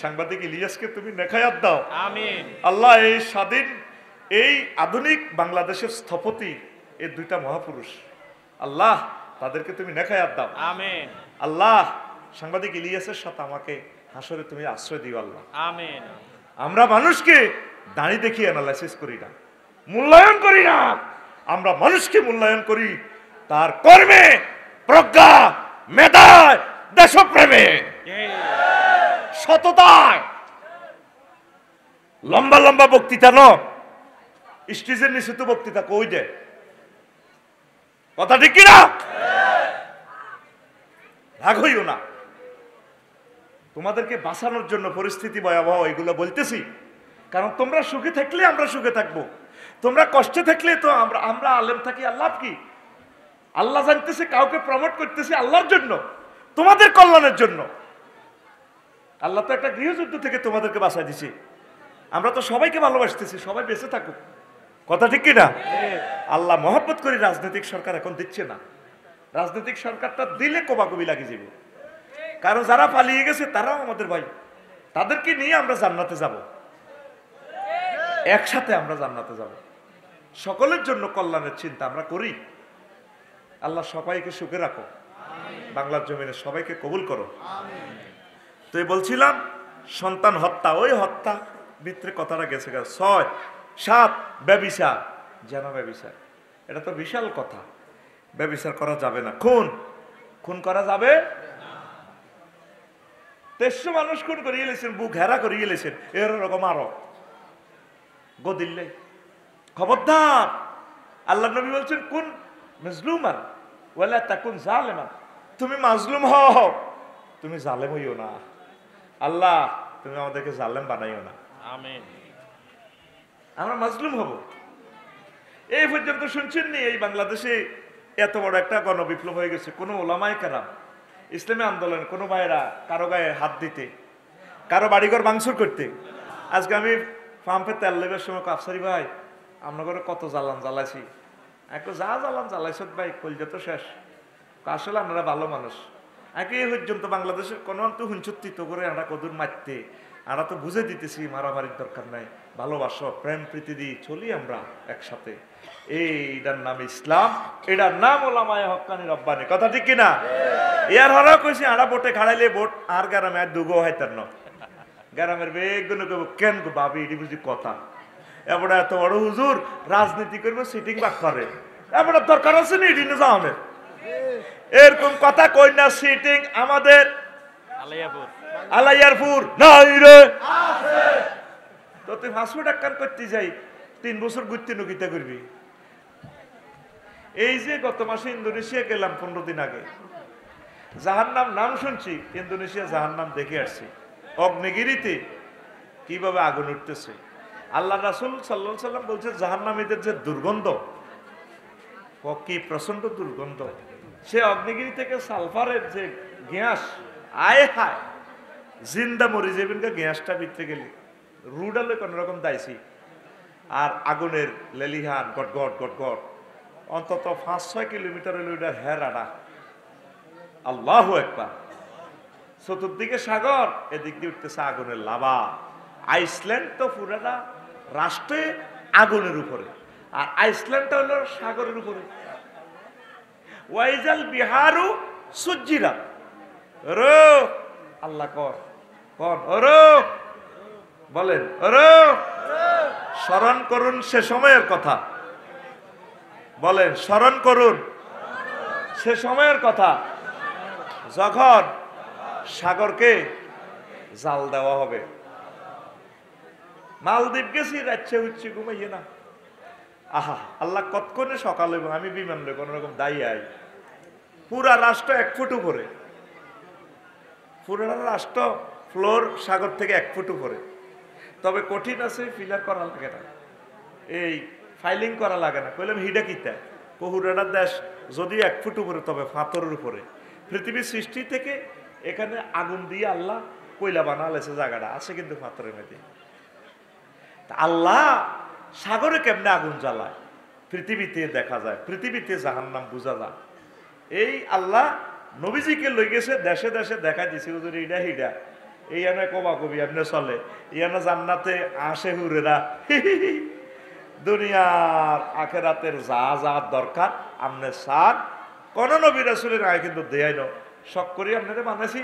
সাংবাদিক ইলিয়াসকে তুমি নেখায়াত দাও। আমিন। আল্লাহ এই স্বাধীন এই আধুনিক বাংলাদেশের স্থপতি এই দুইটা মহাপুরুষ, আল্লাহ তাদেরকে তুমি নেখায়াত দাও। আমিন। আল্লাহ সাংবাদিক ইলিয়াসের সাথে আমাকে হাসরে তুমি আশ্রয় দিও আল্লাহ। আমিন। আমরা মানুষকে দাঁড়িয়ে দেখি অ্যানালাইসিস করি না, মূল্যায়ন করি না। আমরা মানুষকে মূল্যায়ন করি তার কর্মে, প্রজ্ঞা, মেধায়, দেশপ্রেমে, সততায়। লম্বা লম্বা বক্তৃতা ন, স্টেজের নিচে তো বক্তৃতা কই দেয়, কথা ঠিক কিনা? রাগ হইও না। তোমাদেরকে বাঁচানোর জন্য পরিস্থিতি ভয়াবহ এগুলো বলতেছি, কারণ তোমরা সুখে থাকলে আমরা সুখে থাকবো, তোমরা কষ্টে থাকলে তো আমরা আলেম থাকি। আল্লাহ কি আল্লাহ জানতেছে, কাউকে প্রমোট করতেছি আল্লাহর জন্য, তোমাদের কল্যাণের জন্য। আল্লাহ তো একটা গৃহযুদ্ধ থেকে তোমাদেরকে বাঁচাই দিছে। আমরা তো সবাইকে ভালোবাসতেছি, সবাই বেঁচে থাকুক, কথা ঠিক কিনা? আল্লাহ মহব্বত করে রাজনৈতিক সরকার এখন দিচ্ছে না। রাজনৈতিক সরকারটা দিলে কোবাকবি লাগে যাবে, কারণ যারা পালিয়ে গেছে তারাও আমাদের ভাই, তাদেরকে নিয়ে আমরা জান্নাতে যাব, একসাথে আমরা জান্নাতে যাব। সকলের জন্য কল্যাণের চিন্তা আমরা করি। আল্লাহ সবাইকে সুখে রাখো, বাংলার জমিনে সবাইকে কবুল করো। তো বলছিলাম সন্তান হত্যা, ওই হত্যা ভিতরে কথাটা গেছে। 6, 7 ব্যভিচার, যেন ব্যভিচার, এটা তো বিশাল কথা। ব্যভিচার করা যাবে না, খুন করা যাবে। 300 মানুষ খুন করিয়ে লেছেন, বুক হেরা করিয়ে লেছেন, এরকম আরো গদিল্লে। খবরদার, আল্লাহ নবী বলছেন কোন মাজলুমান ওয়ালা তাকুন জালেমান, তুমি মাজলুম হও, তুমি জালেম হইও না। আল্লাহ তুমি আমাদেরকে জালেম বানাইও না। আমিন। আমরা মাজলুম হব। এই পর্যন্ত শুনছেননি এই বাংলাদেশে এত বড় একটা গণবিপ্লব হয়ে গেছে, কোনো ওলামায়ে কেরাম, ইসলামী আন্দোলন, কোনো ভাইরা কারো গায়ে হাত দিতে, কারো বাড়িঘর ভাঙচুর করতে। আজকে আমি পাম্পে তেল লেবার সময় আফসারি ভাই আমরা করে কত জ্বালান জ্বালাইছি, একটু যা জ্বালান জ্বালাইছ ভাই, কলজা তো শেষ। আসলে আপনারা ভালো মানুষ, একই পর্যন্ত বাংলাদেশের কোনো তো হুঞ্চুত্তিত করে আমরা কদূর মারতে, আমরা তো বুঝে দিতেছি মারামারির দরকার নাই, ভালোবাসো, প্রেম প্রীতি দিয়ে চলি আমরা একসাথে। এইটার নাম ইসলাম, এটার নাম ওলামায়ে হক্কানি রব্বানি, কথা ঠিক কিনা? ইয়ার হরাও কইছি আড়া বোটে খাড়াইলে বোট আর গ্রামে আর দুগো হয়তার ন, গ্রামের বেগুন কেন গো ভাবি এটি বুঝি কথা। এবার এত বড় হুজুর রাজনীতি করবে, সিটিং বাক করে, এবার দরকার আছে নি এটি যাওয়ানের, এরকম কথা কই না। সিটিং আমাদের আলাইয়ারপুর নাই রে, তো তুই 500 টাকা করতে যাই 3 বছর ঘুরতে নকিতা করবি। এই যে গত মাসে ইন্দোনেশিয়া গেলাম 15 দিন আগে, জাহান্নাম নাম শুনছি, ইন্দোনেশিয়া জাহান্নাম দেখে আসছি। অগ্নিগিরিতে কিভাবে আগুন উঠতেছে। আল্লাহ রাসূল সাল্লাল্লাহু আলাইহি সাল্লাম বলছে জাহান্নামীদের যে দুর্গন্ধ, কি প্রচন্ড দুর্গন্ধ। সে অগ্নিগিরি থেকে সালফারের যে গ্যাস, আয় হায়, জিন্দা মরি যাবেন গ্যাসটা ভিতরে গেলে, রুডালে কোন রকম দাইছি। আর আগুনের লেলিহান গট গট গট গট, অন্তত 5-6 কিলোমিটার ওইটার হেরাডা। আল্লাহু আকবার। চতুর্দিকে সাগর, এদিক দিয়ে উঠতেছে আগুনের লাভা। আইসল্যান্ড তো পুরাটা রাষ্ট্রে আগুনের উপরে, আর আইসল্যান্ডটা হলো সাগরের উপরে। ওয়াইজাল বিহারু সুজ্জিরা, রো আল্লাহ কর কর ওরো বলেন, ওরো স্মরণ করুন সে সময়ের কথা, বলেন স্মরণ করুন সে সময়ের কথা, যখন সাগরকে জাল দেওয়া হবে। মালদ্বীপ গেছি, রাচ্ছে উচ্ছি ঘুমাইয়ে না, আহা আল্লাহ কতক্ষণে সকালে আমি বিমান রে কোন রকম দায়ী আই, পুরা রাষ্ট্র 1 ফুট উপরে, পুরা রাষ্ট্র ফ্লোর সাগর থেকে 1 ফুট উপরে। তবে কঠিন আছে, ফিলার করা লাগে না, এই ফাইলিং করা লাগে না। কইলাম হিডা কিতা, কহুরাটা দেশ যদিও 1 ফুট উপরে, তবে পাথরের উপরে। পৃথিবীর সৃষ্টি থেকে এখানে আগুন দিয়ে আল্লাহ কয়লা বানালেছে, জায়গাটা আছে কিন্তু পাথরের মধ্যে। আল্লাহ সাগরে কেমনে আগুন জ্বালায় পৃথিবীতে দেখা যায়, পৃথিবীতে জাহান্নাম বোঝা যায়। এই আল্লাহ নবীজিকে লই গেছে দেশে দেশে দেখা দিছে, হুজুর ইডা হিডা ইয়ানে কবা কবি এমনি চলে, ইয়ানে জান্নাতে আসে হুরেরা। দুনিয়ার আখেরাতের যা যা দরকার আমনে সার কোন নবী রাসূলের আগে কিন্তু দেয়াই ন শখ করি আপনাদের বানাইছি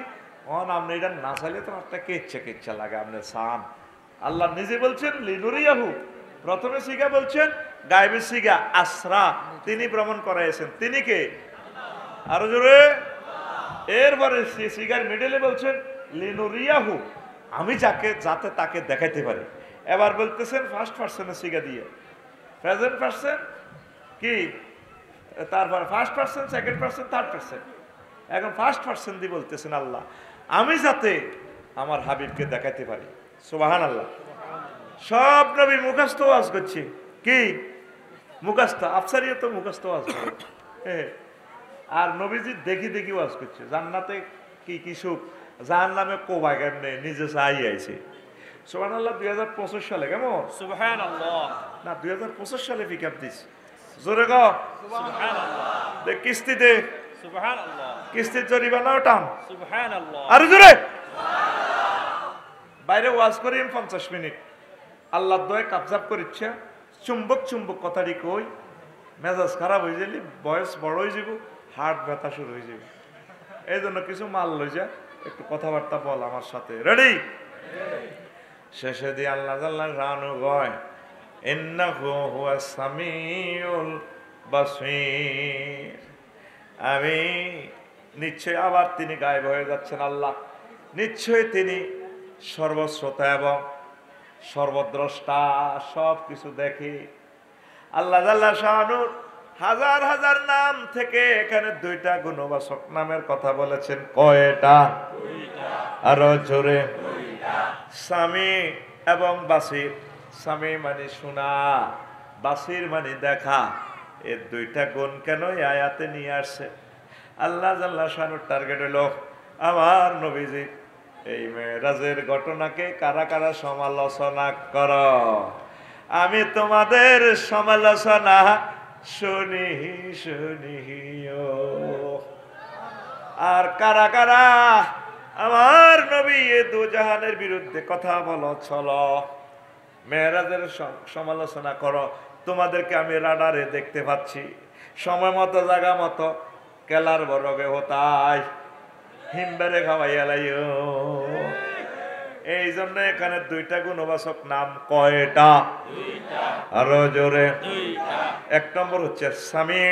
অন আপনি এটা না চাইলে তো একটা কেচ্ছা লাগে আপনি সান। আল্লাহ নিজে বলছেন লিনুরিয়াহু, প্রথমে সিগা বলছেন গায়েবের সিগা আসরা, তিনি ভ্রমণ করাইছেন, তিনি কে? আরো জোরে। এরপরে সিগার মিডলে বলছেন লিনুরিয়াহু, আমি যাতে তাকে দেখাইতে পারি। এবার বলতেছেন ফার্স্ট পার্সনের সিগা দিয়ে, প্রেজেন্ট পার্সন কি, তারপর first person, second person, third person. এখন ফার্স্ট পার্সন দিয়ে বলতেছেন আল্লাহ আমি যাতে আমার হাবিবকে দেখাইতে পারি। সুবহানাল্লাহ। সব নবী মুখস্থ ওয়াজ করছে, কি মুখস্থ, আফসারিও তো মুখস্থ ওয়াজ করে। আর নবীজি দেখি দেখি ওয়াজ করছে, জান্নাতে কি কি সুখ, জাহান্নামে কোবা কেমনে নিজে চাই আইছে। সুবহানাল্লাহ। 2025 সালে কেমন? সুবহানাল্লাহ। না 2025 সালে পিকআপ দিস জোরে গো সুবহানাল্লাহ। দেখ কিস্তিতে, সুবহানাল্লাহ। কিস্তির জরিমানা টান, সুবহানাল্লাহ। আরো জোরে। বাইরে ওয়াজ করি 50 মিনিট, আল্লাহ দয় কাবজাব করিচ্ছে, চুম্বক চুম্বক কথাটি কই, মেজাজ খারাপ হয়ে যালি, বয়স বড় হয়ে যাব, হার্ট ব্যথা শুরু হয়ে যাবে। এই জন্য কিছু মাল লই যা, একটু কথাবার্তা বল আমার সাথে, রেডি? শেষে দিয়ে আল্লাহ জাল্লা রানু গয় ইন্নাহু হুয়াস সামিউল বাসীর, আমি নিশ্চয়, আবার তিনি গায়েব হয়ে যাচ্ছেন আল্লাহ, নিশ্চয় তিনি সর্বশ্রোতা এবং সর্বদ্রষ্টা, সব কিছু দেখে। আল্লাহ জাল্লা শানুর হাজার হাজার নাম থেকে এখানে 2টা গুণবাচক নামের কথা বলেছেন। কয়টা? আরো জোরে। সামি এবং বাসির। সামি মানে শোনা, বাসির মানে দেখা। এর 2টা গুণ কেন আয়াতে নিয়ে আসছে? আল্লাহ জাল্লা শানুর টার্গেট হলো আমার নবীজি এই মেরাজের ঘটনাকে কারা কারা সমালোচনা কর, আমি তোমাদের সমালোচনা শুনি শুনিও। আর কারা কারা আমার নবী এ দুজাহানের বিরুদ্ধে কথা বলো, চলো মেরাজের সমালোচনা করো, তোমাদেরকে আমি রাডারে দেখতে পাচ্ছি, সময় মতো জায়গা মতো কেলার বরগে হতাই হিমবারে খাওয়াইয়া লাইও। এই জন্য এখানে 2টা গুণবাচক নাম। কয়টা? আরো জোরে। 1 নম্বর হচ্ছে সামি,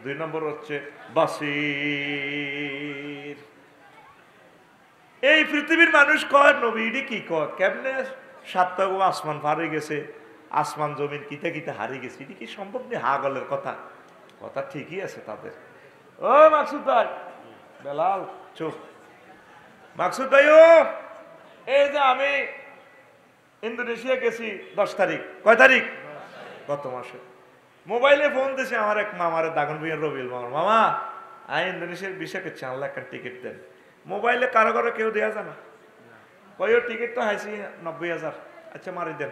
2 নম্বর হচ্ছে বাসির। এই পৃথিবীর মানুষ কয় নবীডি কি কয়, কেমনে 7টা আসমান পার হয়ে গেছে, আসমান জমিন কিতে কিতে হারিয়ে গেছে, এটি কি সম্ভব নেই? হাগলের কথা, কথা ঠিকই আছে তাদের। ও মাকসুদ ভাই, বেলাল চুপ। মাকসুদ ভাই, ও এই যে আমি ইন্দোনেশিয়া গেছি 10 তারিখ, কয় তারিখ? গত মাসে। মোবাইলে ফোন দিয়েছে আমার এক মামারে, দাগন ভুইয়ার রবিউল মামার, মামা আমি ইন্দোনেশিয়ার ভিসা করছি, আল্লাহ একটা টিকিট দেন। মোবাইলে কারো কারো কেউ দেওয়া যায় না, কয় টিকিট তো হাইছি 90,000, আচ্ছা মারি দেন।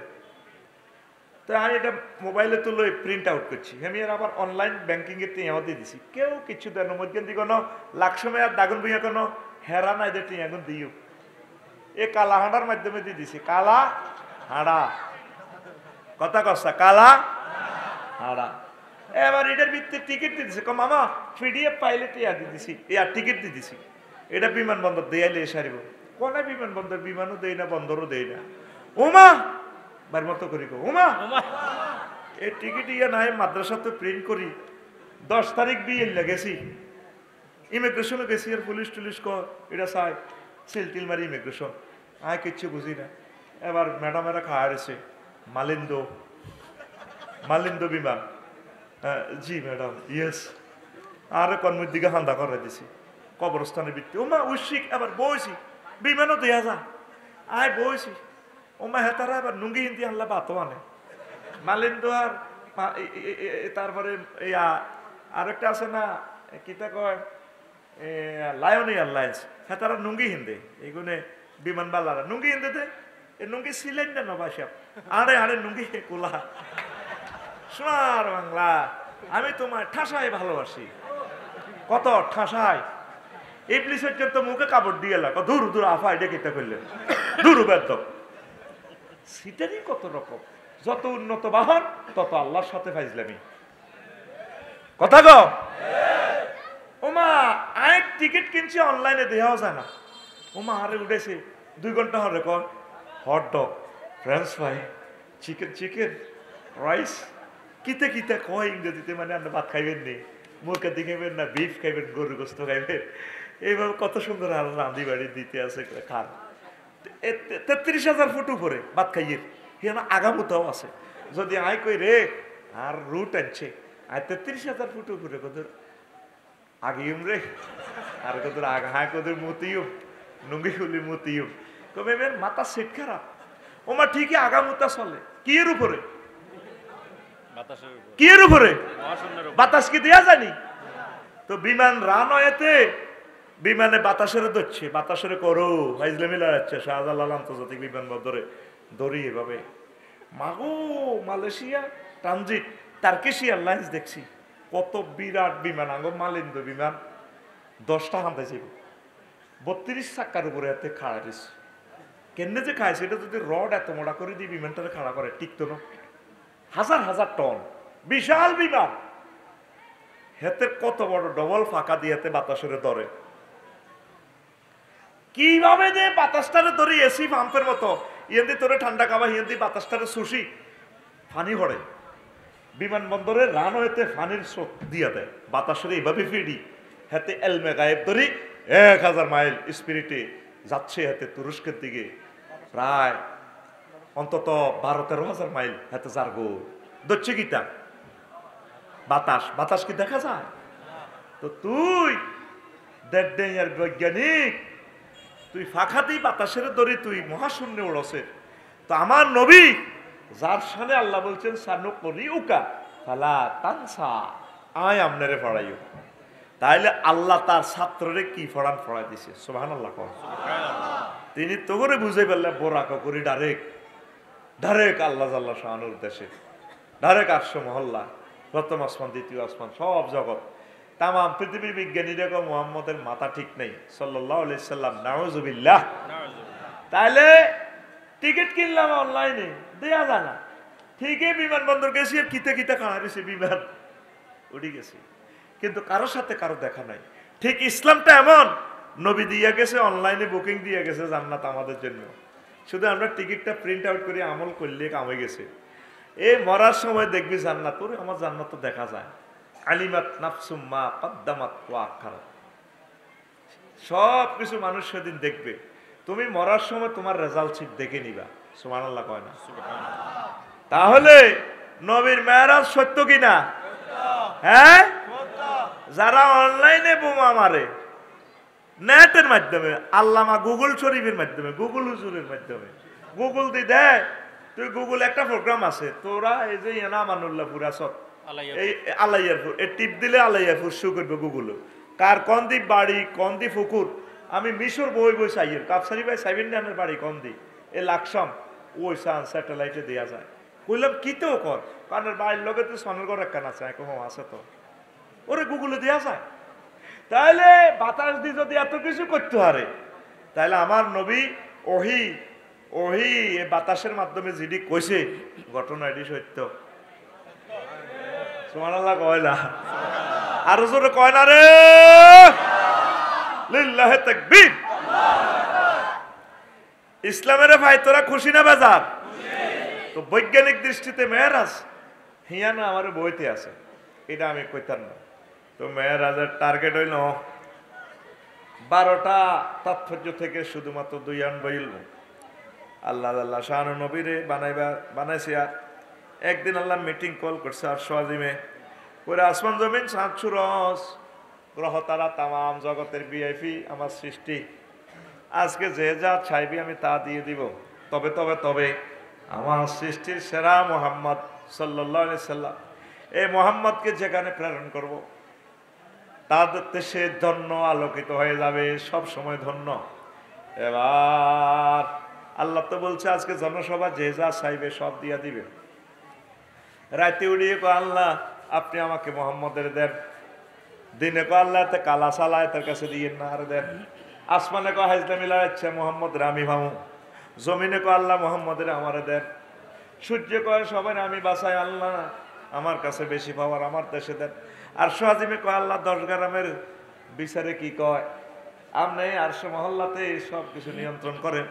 তো আমি এটা মোবাইলে তো লই প্রিন্ট আউট করছি, আমি আর আবার অনলাইন ব্যাংকিং এর টিয়া দিয়ে দিছি, কেউ কিছু দেন মধ্যে দি কোনো লাখ সময় আর দাগন ভুইয়া কোনো হেরা নাই যে টিয়া এখন দিও। এ কালা হাঁড়ার মাধ্যমে দিয়ে দিছি, কালা হাঁড়া, কথা কসা কালা হাঁড়া। এবার এটার ভিত্তিতে টিকিট দিয়ে দিছে, মামা পিডিএফ পাইলে টিয়া দিয়ে দিছি, আর টিকিট দিয়ে দিছি। এটা বিমানবন্দর দেয়ালে সারিব, কোন বিমানবন্দর, বিমানও দেই না, বন্দরও দেই না। ওমা বার মতো করি গো, ওমা এই টিকিট ইয়া নাই, মাদ্রাসা তো প্রিন্ট করি। 10 তারিখ বিয়ে গেছি, ইমিগ্রেশনে গেছি, আর পুলিশ টুলিশ এটা চাই সিলটিল মারি ইমিগ্রেশন, আয় কিচ্ছু বুঝি না। এবার ম্যাডামেরা খাওয়া রয়েছে মালিন্দো বিমান, জি ম্যাডাম ইয়েস, আর কর্মের দিকে হান্দা করে দিছি কবরস্থানের ভিত্তি। ওমা উশিক এবার বইছি, বিমানও দেয়া যা, আয় বইছি। ওমা হেতারা এবার নুঙ্গি হিন্দি আনলা বাতো আনে মালিন্দো। আর তারপরে আরেকটা আছে না, কিতা কয় লায়ন এয়ারলাইন্স, হেতারা নুঙ্গি হিন্দে, এইগুনে বিমান বালারা নুঙ্গি হিন্দে দে, এ নুঙ্গি ছিলেন না নবাসা, আড়ে আড়ে নুঙ্গি কুলা। সোনার বাংলা, আমি তোমার ঠাসায় ভালোবাসি, কত ঠাসায়। ইবলিস পর্যন্ত মুখে কাপড় দিয়ে এলাকা দূর দূর আফা এটা কেটে করলেন দূর ব্যর্থ। সিটারই কত রকম, যত উন্নত বাহন তত আল্লাহর সাথে ফাইজলামি। কথা গো ওমা আরেক টিকিট কিনছি অনলাইনে দেওয়াও যায় না। ওমা আরে উঠেছে 2 ঘন্টা হরে কর hot dog, French fry, chicken rice, কিতে কিতে কয় ইংরেজিতে, মানে আপনি ভাত খাইবেন নি, মুরগি খাইবেন না বিফ খাইবেন, গরু গোস্ত খাইবেন, এইভাবে কত সুন্দর আর রাঁধি বাড়ি দিতে আছে খান। 33,000 ফুট উপরে ভাত খাইয়ে এখানে আগামতাও আছে। যদি আয় কই রে আর রুট আনছে আর 33,000 ফুট উপরে কদর আগিম রে, আর কদর আগ হায় কদর মতিও নুঙ্গি খুলি মতিও কবে মেয়ের মাথা সেট খারাপ। ওমা ঠিকই আগামতা চলে কি এর উপরে, কি এর উপরে, বাতাস কি দেয়া জানি তো বিমান রান হয়েতে বিমানে বাতাসের ধরছে, বাতাসের করো হাইজলামি লড়াচ্ছে শাহজালাল আন্তর্জাতিক বিমানবন্দরে দড়ি এভাবে মাগো মালয়েশিয়া ট্রানজিট টার্কিশ এয়ারলাইন্স দেখছি কত বিরাট বিমান, আঙ্গ মালিন্দ বিমান 10টা হান্তাই যাইব 32 চাক্কার উপরে এতে খাড়া দিচ্ছে। কেন যে খাইছে এটা যদি রড এত মোটা করে দিয়ে বিমানটারে খাড়া করে টিকতো না, হাজার হাজার টন বিশাল বিমান, হেতে কত বড় ডবল ফাঁকা দিয়ে বাতাসের ধরে, কিভাবে যে বাতাসটারে ধরে এসি পাম্পের মতো ইয়েন্দি তোরে ঠান্ডা খাওয়া ইয়েন্দি বাতাসটারে সুশি ফানি হরে। বিমানবন্দরে রান হইতে ফানির স্রোত দিয়া দেয় বাতাসের এইভাবে ফিডি হাতে এলমে গায়েব ধরি 1000 মাইল স্পিরিটে যাচ্ছে হাতে তুরস্কের দিকে, প্রায় অন্তত 12-13,000 মাইল হাতে জার্গো দচ্ছে গীতা বাতাস, বাতাস কি দেখা যায়? তো তুই দেড় বৈজ্ঞানিক তুই ফাঁকাতেই বাতাসের দড়ি তুই মহাশূন্যে উড়ছে। তো আমার নবী যার সামনে আল্লাহ বলছেন সানু করি উকা ফালা তানসা আয় আমনেরে পড়াইও, তাইলে আল্লাহ তার ছাত্ররে কি পড়ান পড়াই দিছে সুবহানাল্লাহ। তিনি তো করে বুঝে ফেললে বোরাক করি ডাইরেক্ট আল্লাহ জাল্লা শাহানুর দেশে, ডাইরেক্ট 800 মহল্লা, প্রথম আসমান দ্বিতীয় আসমান সব জগৎ তাম পৃথিবীর বিজ্ঞানীরা মুহাম্মদের মাথা ঠিক নেই সাল্লাল্লাহু আলাইহি সাল্লাম নাউজুবিল্লাহ। তাইলে টিকিট কিনলাম অনলাইনে দেয়া যায় না, ঠিকই বিমানবন্দর গেছি আর কিতে কিতে খাড়া গেছে বিমান উড়ে গেছে, কিন্তু কারোর সাথে কারো দেখা নাই। ঠিক ইসলামটা এমন নবী দিয়ে গেছে, অনলাইনে বুকিং দিয়ে গেছে জান্নাত আমাদের জন্য, শুধু আমরা টিকিটটা প্রিন্ট আউট করে আমল করলে কামে গেছে। এই মরার সময় দেখবি জান্নাত, ওরে আমার জান্নাত তো দেখা যায়। আলিমাত নাফসুম মা কদ্দামাত ওয়া আখারাত, সব কিছু মানুষ সেদিন দেখবে, তুমি মরার সময় তোমার রেজাল্ট শিট দেখে নিবা। সুবহানাল্লাহ কয় না? তাহলে নবীর মেরাজ সত্য কিনা? হ্যাঁ, যারা অনলাইনে বোমা মারে নেটের মাধ্যমে, আল্লামা গুগল শরীফের মাধ্যমে, গুগল হুজুরের মাধ্যমে, গুগল দি দেয় তুই গুগল একটা প্রোগ্রাম আছে তোরা এই যে ইয়ানা আমানুল্লাহপুর আসত এই আলাইয়ারপুর এই টিপ দিলে আলাইয়ারপুর শু করবে গুগল কার কোন দ্বীপ বাড়ি কোন দ্বীপ পুকুর। আমি মিশর বই বই সাইয়ের কাপসারি ভাই সাইবেন্ডানের বাড়ি কোন দ্বীপ এ লাকসাম ওই সান স্যাটেলাইটে দেওয়া যায়। কইলাম কিতেও কর কারণের বাড়ির লোকে তো সনের ঘর একখান আছে আছে তো ওরে গুগলে দেওয়া যায়। তাহলে বাতাস দিয়ে যদি এত কিছু করতে পারে তাহলে আমার নবী ওহি ওহি এ বাতাসের মাধ্যমে যিনি কইছে ঘটনা এটি সত্য। সুবহানাল্লাহ কয় না? আরো জোরে কয় না রে? লিল্লাহি তাকবীর। ইসলামের ভাই তোরা খুশি না বেজার? তো বৈজ্ঞানিক দৃষ্টিতে মেরাজ হিয়া না আমার বইতে আছে, এটা আমি কইতাম না। তো মেরাজের টার্গেট হইল 12টা তাৎপর্য থেকে শুধুমাত্র 92 ইলম। আল্লাহ আল্লাহ শাহানু নবীরে বানাইছে। একদিন আল্লাহ মিটিং কল করছে আর সোয়াজিমে করে আসমান জমিন চাঁদ সুরজ গ্রহ তারা তাম জগতের ভিআইপি আমার সৃষ্টি, আজকে যে যা চাইবি আমি তা দিয়ে দিব। তবে তবে তবে আমার সৃষ্টির সেরা মোহাম্মদ সাল্লাল্লাহু আলাইহি সাল্লাম, এই মোহাম্মদকে যেখানে প্রেরণ করব তাদের সে ধন্য আলোকিত হয়ে যাবে, সব সময় ধন্য। এবার আল্লাহ তো বলছে আজকে জনসভা যে যা চাইবে সব দিয়া দিবে। রাতে উড়িয়ে আল্লাহ আপনি আমাকে মোহাম্মদের দেন। দিনে কয় আল্লাহ তে কালা সালায় তার কাছে দিয়ে না আর দেন। আসমানে কয় হাজলা মিলার ইচ্ছা মোহাম্মদ রামি ভামু। জমিনে কয় আল্লাহ মোহাম্মদের আমারে দেন। সূর্য কয় সবাই আমি বাসাই আল্লাহ আমার কাছে বেশি পাওয়ার আমার দেশে দেন। আর সোহাজিমে কয় আল্লাহ 10 গ্রামের বিচারে কি কয় আপনি আরশে মহল্লাতে সব কিছু নিয়ন্ত্রণ করেন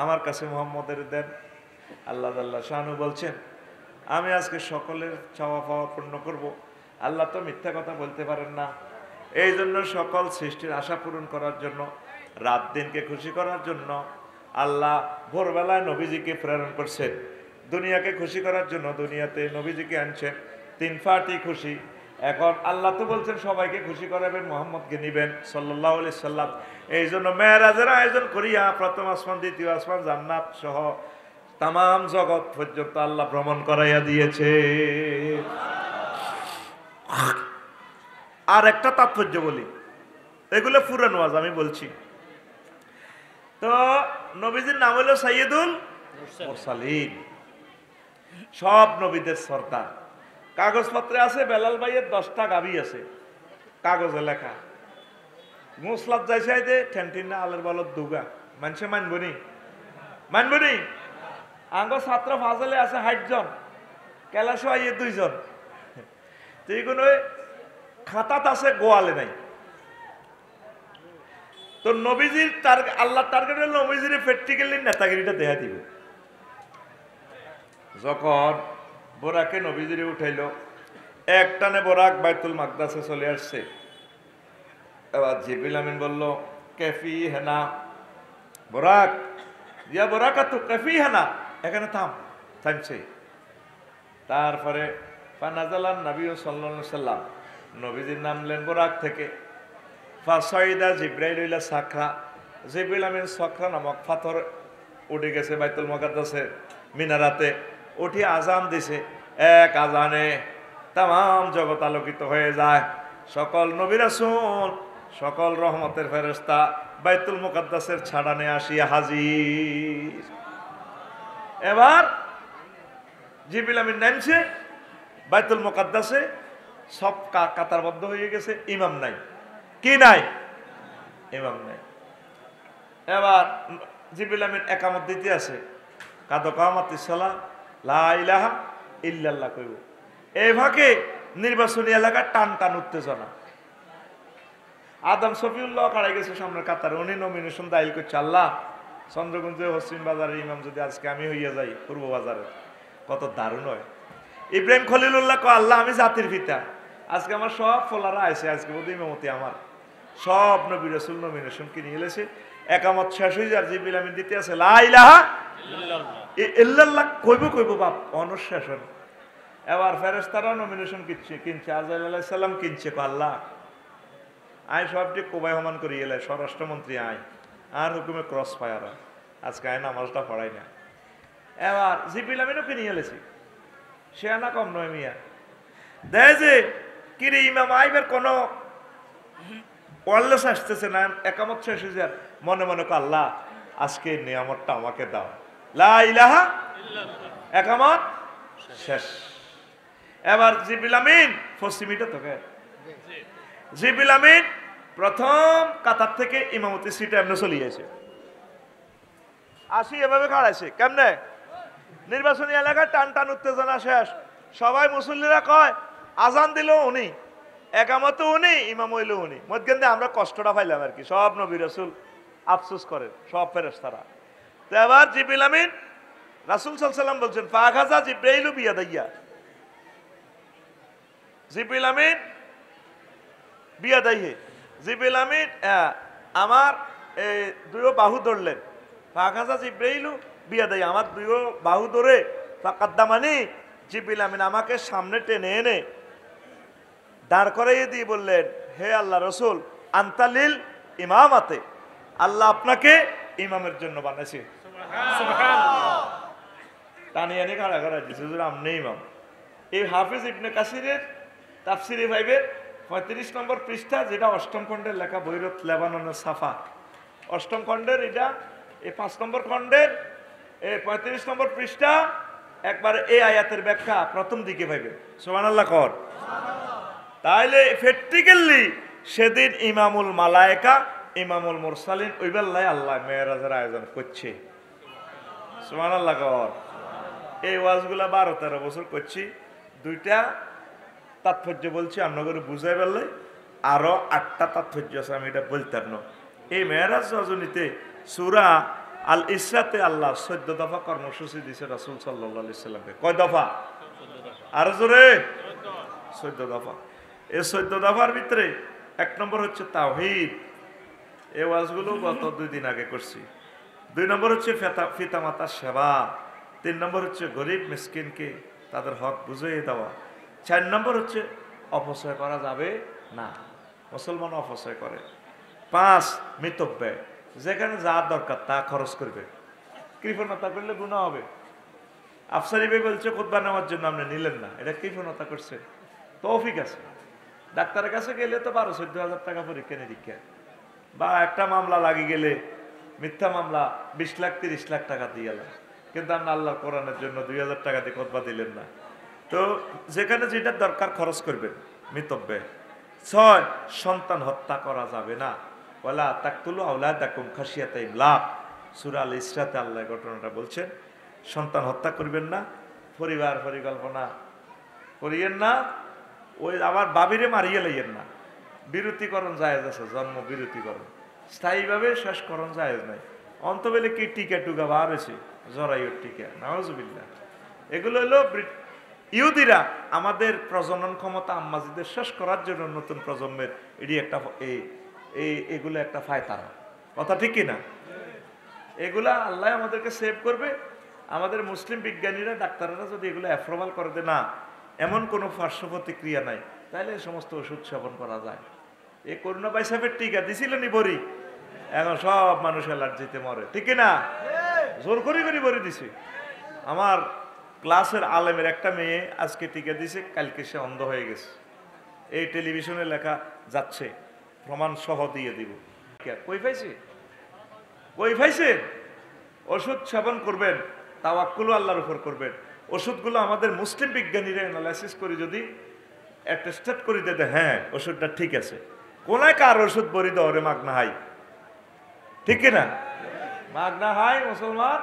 আমার কাছে মোহাম্মদের দেন। আল্লাহ আল্লাহ শানু বলছেন আমি আজকে সকলের চাওয়া পাওয়া পূর্ণ করব। আল্লাহ তো মিথ্যা কথা বলতে পারেন না। এই জন্য সকল সৃষ্টির আশা পূরণ করার জন্য রাত দিনকে খুশি করার জন্য আল্লাহ ভোরবেলায় নবীজিকে প্রেরণ করছেন। দুনিয়াকে খুশি করার জন্য দুনিয়াতে নবীজিকে আনছেন। 3 ফাটি খুশি। এখন আল্লাহ তো বলছেন সবাইকে খুশি করাবেন, মোহাম্মদকে নিবেন সাল্লাল্লাহু আলাইহি সাল্লাম। এই জন্য মেরাজের আয়োজন করিয়া প্রথম আসমান দ্বিতীয় আসমান জান্নাত সহ তাম জগৎ পর্যন্ত আল্লাহ ভ্রমণ করাইয়া দিয়েছে। আর একটা তাৎপর্য বলি, এগুলো পুরান ওয়াজ আমি বলছি। তো নবীজির নাম হলো সাইয়্যিদুল মুরসালিন, সব নবীদের সর্দার। কাগজপত্রে আছে বেলাল ভাইয়ের 10টা গাবি আছে, কাগজে লেখা। মুসলাদ যাইছে আইতে ঠেনটিন না আলের বলত দুগা মানুষে মানবনি মানবনি। আঙ্গ ছাত্র ফাজলে আছে 60 জন, কেলাসো আইয়ে 2 জন। তুই কোন খাতাত আছে গোয়ালে নাই। তো নবীজির আল্লাহ টার্গেট হলো নবীজির প্র্যাকটিক্যালি নেতাগিরিটা দেখা দিব। যখন বোরাকে নবীজিরে উঠাইলো একটানে বোরাক বাইতুল মাকদাসে চলে আসছে। এবার জিবরিল আমিন বলল কাফি হেনা বোরাক, ইয়া বোরাকাতু কাফি হেনা, এখানে থামছে। তারপরে ফানাজালান নবী সাল্লাল্লাহু আলাইহি সাল্লাম, নবীজির নামলেন বোরাক থেকে। ফাসাইদা জিব্রাইল ইলা সাকরা, জিবরিল আমিন সাকরা নামক পাথর উঠে গেছে বাইতুল মুকাদ্দাসের মিনারাতে, উঠে আজান দিছে। এক আজানে তাম জগৎ আলোকিত হয়ে যায়। সকল নবী রাসূল সকল রহমতের ফেরেশতা বাইতুল মুকাদ্দাসের ছাড়ানে আসিয়া হাজির। এবার জিবরিল আমিন নামছে বাইতুল মুকাদ্দাসে, সব কাতারবদ্ধ হয়ে গেছে, ইমাম নাই। কি নাই? ইমাম নাই। এবার জিবরিল আমিন একামত দিতে আছে, কাদ কামাতিস সালাহ লা ইলাহা ইল্লাল্লাহ কইব। এই ভাগে নির্বাচনী এলাকার টান টান উত্তেজনা। আদম শফিউল্লাহ কাড়াই গেছে সামনের কাতারে, উনি নমিনেশন দাখিল করছে। আল্লাহ চন্দ্রগঞ্জে পশ্চিম বাজারের ইমাম যদি আজকে আমি হইয়া যাই পূর্ব বাজারে, কত দারুণ হয়। ইব্রাহিম খলিলুল্লাহ কয় আল্লাহ আমি জাতির পিতা, আজকে আমার সব ফলারা আছে, আজকে বোধ ইমামতি আমার সব নবী রাসূল নমিনেশন কিনে এলেছে। একামত শেষ হয়ে যায়, জিবরিল আমিন দিতে আছে লা ইলাহা ইল্লাল্লাহ কইব বাপ অনুশাসন। এবার ফেরেশতারা নমিনেশন কিনছে, আজরাইল আলাইহিস সালাম কিনছে। আল্লাহ আয় সবটি কোবাই হমান করি এলে স্বরাষ্ট্রমন্ত্রী আয় আর হুকুমে ক্রস ফায়ার, আজকে আয় নামাজটা পড়াই না। এবার জিবরিল আমিনও কিনে এলেছি, সে না কম নয় মিয়া। দেয় যে কিরে ইমাম আইবের কোনো ওয়ারলেস আসতেছে না, একামত শেষ হয়ে যায়। মনে মনে আল্লাহ আজকে নিয়ামতটা আমাকে দাও, লা ইলাহা একামত শেষ। এবার জিবরিল আমিন পশ্চিমিটা তোকে জিবরিল আমিন প্রথম কাতার থেকে ইমামতি সিটে এমনি চলিয়েছে, আসি এভাবে খাড়াইছে। কেমনে? নির্বাচনী এলাকায় টান টান উত্তেজনা শেষ। সবাই মুসল্লিরা কয় আজান দিল উনি, একামত উনি, ইমাম হইল উনি। মধ্যে আমরা কষ্টটা পাইলাম আর কি। সব নবী রাসূল আফসোস করেন, সব ফেরেশতারা। তো এবার জিবরিল আমিন রাসূল সাল্লাল্লাহু আলাইহি ওয়াসাল্লাম বলছেন ফাখাযা জিবরাইলু বিয়াদাইয়া, জিবরিল আমিন বিয়াদাইহি, জিবরিল আমিন আমার এই দুইও বাহু ধরলেন। ফাখাযা জিবরাইলু বিয়াদাইহি, আমার দুইও বাহু ধরে ফাকাদ্দামানি, জিবরিল আমিন আমাকে সামনে টেনে এনে দাঁড় করাইয়ে দিয়ে বললেন হে আল্লাহ রসুল আনতালিল ইমামাতে, আল্লাহ আপনাকে ইমামের জন্য বানাইছে। টানিয়ে এনে খাড়া করা দিচ্ছে, আমনে ইমাম। এই হাফিজ ইবনে কাসিরের তাফসিরে ভাইবের 35 নম্বর পৃষ্ঠা, যেটা 8ম খণ্ডের লেখা, বৈরত লেবাননের সাফা 8ম খণ্ডের, এটা এই 5 নম্বর খণ্ডের এই 35 নম্বর পৃষ্ঠা, একবারে এই আয়াতের ব্যাখ্যা প্রথম দিকে ভাইবেন। সুবহানাল্লাহ কর। তাইলে প্র্যাকটিক্যালি সেদিন ইমামুল মালায়েকা ইমামুল মুরসালিন ওই বেলায় আল্লাহ মেরাজের আয়োজন করছে। সুবহানাল্লাহ কর। এই ওয়াজগুলা 12-13 বছর করছি। দুইটা তাৎপর্য বলছি আপনাদের বুঝাই বললে, আরো 8টা তাৎপর্য আছে, আমি এটা বলতাম না। এই মেরাজ রজনীতে সূরা আল ইসরাতে আল্লাহ 14 দফা কর্মসূচি দিয়েছে রাসূল সাল্লাল্লাহু আলাইহি সাল্লামকে। কয় দফা? আরো জোরে। 14 দফা। এই 14 দফার ভিতরে 1 নম্বর হচ্ছে তাওহীদ। এই ওয়াজগুলো গত 2 দিন আগে করছি। 2 নম্বর হচ্ছে পিতামাতার সেবা। 3 নম্বর হচ্ছে গরিব মিসকিনকে তাদের হক বুঝিয়ে দেওয়া। 4 নম্বর হচ্ছে অপচয় করা যাবে না, মুসলমান অপচয় করে। 5 মিতব্যয়, যেখানে যা দরকার তা খরচ করবে, কৃপণতা করলে গুনাহ হবে। আফসারি ভাই বলছে খুতবা নেওয়ার জন্য আপনি নিলেন না, এটা কৃপণতা করছে। তৌফিক আছে, ডাক্তারের কাছে গেলে তো 12-14 হাজার টাকা পরীক্ষা নিরীক্ষা, বা একটা মামলা লাগি গেলে মিথ্যা মামলা 20 লাখ 30 লাখ টাকা দিয়ে গেল, কিন্তু আপনি আল্লাহর কোরআনের জন্য 2000 টাকা দিয়ে খুতবা দিলেন না। তো যেখানে যেটা দরকার খরচ করবেন, মিতব্যয়। 6 সন্তান হত্যা করা যাবে না। ওয়ালা তাকতুলু আওলাদাকুম খাশিয়াতা ইমলাক, সূরা আল ইসরাতে আল্লাহ ঘটনাটা বলছেন। সন্তান হত্যা করবেন না, পরিবার পরিকল্পনা করিয়েন না, ওই আবার বাবিরে মারিয়ে লইয়েন না। বিরতিকরণ জায়েজ আছে, জন্ম বিরতিকরণ, স্থায়ীভাবে শেষকরণ জায়েজ নাই। অন্তবেলে কি টিকা টুকা বার হয়েছে, জরায়ুর টিকা, নাউজুবিল্লাহ। এগুলো হলো ইহুদিরা আমাদের প্রজনন ক্ষমতা আম্মাজিদের শেষ করার জন্য নতুন প্রজন্মের এটি একটা এগুলো একটা ফায়তারা, কথা ঠিক কিনা? এগুলা আল্লাহ আমাদেরকে সেভ করবে। আমাদের মুসলিম বিজ্ঞানীরা ডাক্তাররা যদি এগুলো অ্যাপ্রুভাল করে দেয় না, এমন কোনো পার্শ্ব প্রতিক্রিয়া নাই, তাহলে এই সমস্ত ওষুধ সেবন করা যায়। এই করোনা ভাইরাসের টিকা দিছিল নি বড়ি, এখন সব মানুষ অ্যালার্জিতে মরে, ঠিক না? জোর করে বড়ি দিছে। আমার ক্লাসের আলেমের একটা মেয়ে আজকে টিকা দিছে, কালকে সে অন্ধ হয়ে গেছে। এই টেলিভিশনে লেখা যাচ্ছে, প্রমাণ সহ দিয়ে দিব। কই পাইছে? ওষুধ সেবন করবেন, তাওয়াক্কুল আল্লাহর উপর করবেন। ওষুধগুলো আমাদের মুসলিম বিজ্ঞানীরা অ্যানালাইসিস করে যদি অ্যাটেস্টেড করে দেয়, হ্যাঁ ওষুধটা ঠিক আছে, কোনায় কার ওষুধ বড়ি দরে মাগনা হাই, ঠিক না? মাগনা হাই মুসলমান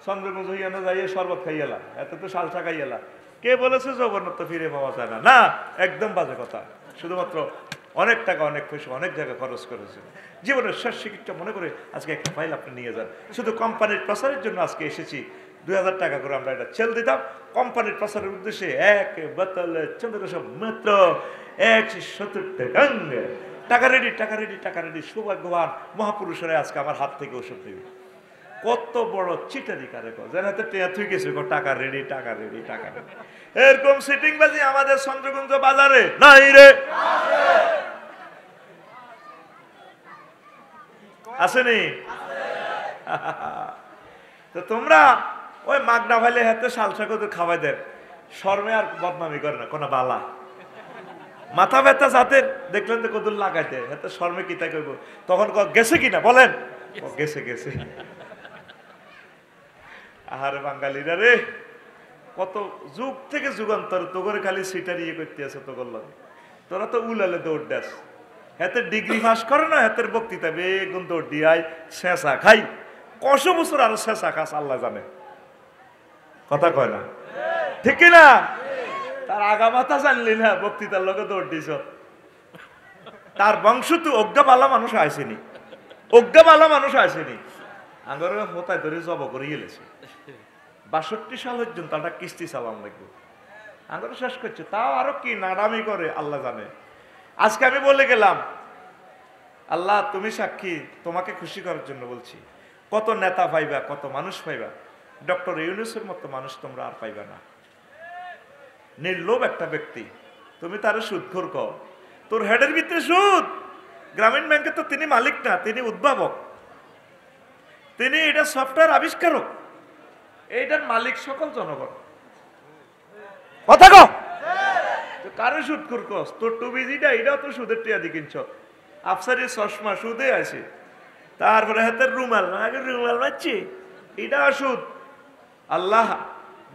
চন্দ্রগঞ্জ হইয়ানো যাইয়ে শরবত খাইয়ালা, এত তো সালসা খাইয়ালা। কে বলেছে জগন্নাথ ফিরে পাওয়া যায় না? না, একদম বাজে কথা। শুধুমাত্র অনেক টাকা, অনেক পয়সা, অনেক জায়গায় খরচ করেছে। জীবনের শেষ চিকিৎসা মনে করে আজকে একটা ফাইল আপনি নিয়ে যান। শুধু কোম্পানির প্রচারের জন্য আজকে এসেছি, 2000 টাকা করে আমরা এটা ছেল দিতাম কোম্পানির প্রচারের উদ্দেশ্যে। এক বোতল চন্দ্রকোষ মাত্র 170 টাকা। টাকা রেডি। সৌভাগ্যবান মহাপুরুষরা আজকে আমার হাত থেকে ওষুধ দেবে। কত বড় চিটারি কারে যেন তুই গেছে, টাকা রেডি। এরকম সিটিং বাজি আমাদের চন্দ্রগঞ্জ বাজারে নাই রে, আসেনি? তো তোমরা ওই মাগনা ভাইলে হাতে সালসা কত খাওয়াই দেন, শর্মে আর বদনামি করে না কোন বালা। মাথা ব্যথা যাদের দেখলেন তো কদুল লাগাই দেয়, হাতে শর্মে কিতা করব, তখন গেছে কিনা বলেন, গেছে। আহারে বাঙালিরা রে, কত যুগ থেকে যুগান্তর তোগরে খালি সিটার ইয়ে করতে আছে, তোগর লাগে তোরা তো উলালে দৌড় দেস। হাতে ডিগ্রি পাস করে না, হাতের বক্তৃতা বেগুন দৌড় দিয়াই শেষা খাই, কত বছর আরো শেষা খাস আল্লাহ জানে, কথা কয় না, ঠিক না? তার আগা মাথা জানলি না, বক্তৃতার লোকে দৌড় দিছ। তার বংশ তো অজ্ঞা বালা মানুষ আসেনি, আঙ্গর হোতায় ধরে জব করে গেলেছে। 62 সাল পর্যন্ত একটা কিস্তি চালান লাগবে, আঙ্গর শেষ করছে। তাও আরো কি নাডামি করে আল্লাহ জানে। আজকে আমি বলে গেলাম, আল্লাহ তুমি সাক্ষী, তোমাকে খুশি করার জন্য বলছি। কত নেতা পাইবা, কত মানুষ পাইবা, ডক্টর ইউনূসের মতো মানুষ তোমরা আর পাইবা না। নির্লোভ একটা ব্যক্তি, তুমি তার সুদখোর কর, তোর হেডের ভিতরে সুদ। গ্রামীণ ব্যাংকে তো তিনি মালিক না, তিনি উদ্ভাবক, তিনি এটা সফটওয়্যার আবিষ্কারক, এইটার মালিক সকল জনগণ। কথা কও, কারো সুদ করকস, তোর টুবি যেটা এটাও তো সুদের টিয়া দি কিনছ, আফসারের চশমা সুদে আছে, তারপরে হাতের রুমাল মারছি, এটা সুদ। আল্লাহ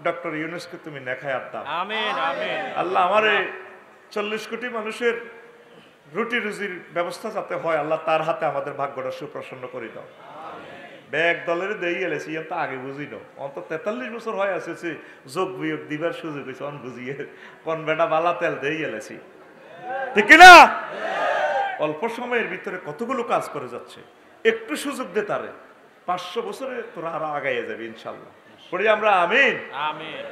ডক্টর ইউনূসকে তুমি নেখায় আত্মা, আমিন আমিন। আল্লাহ আমারে 40 কোটি মানুষের রুটি রুজির ব্যবস্থা যাতে হয়, আল্লাহ তার হাতে আমাদের ভাগ্যটা সুপ্রসন্ন করে দাও। ব্যাগ দলের দেই এলেছি তো আগে বুঝি না, অন্তত 43 বছর হয় আসেছে, যোগ বিয়োগ দিবার সুযোগ হয়েছে, অন বুঝিয়ে কোন বেটা বালা তেল দেই এলেছি, ঠিক না? অল্প সময়ের ভিতরে কতগুলো কাজ করে যাচ্ছে, একটু সুযোগ দে তারে, 500 বছরে তোরা আরো আগাইয়া যাবে ইনশাল্লাহ। পড়ি আমরা আমিন। আমিন।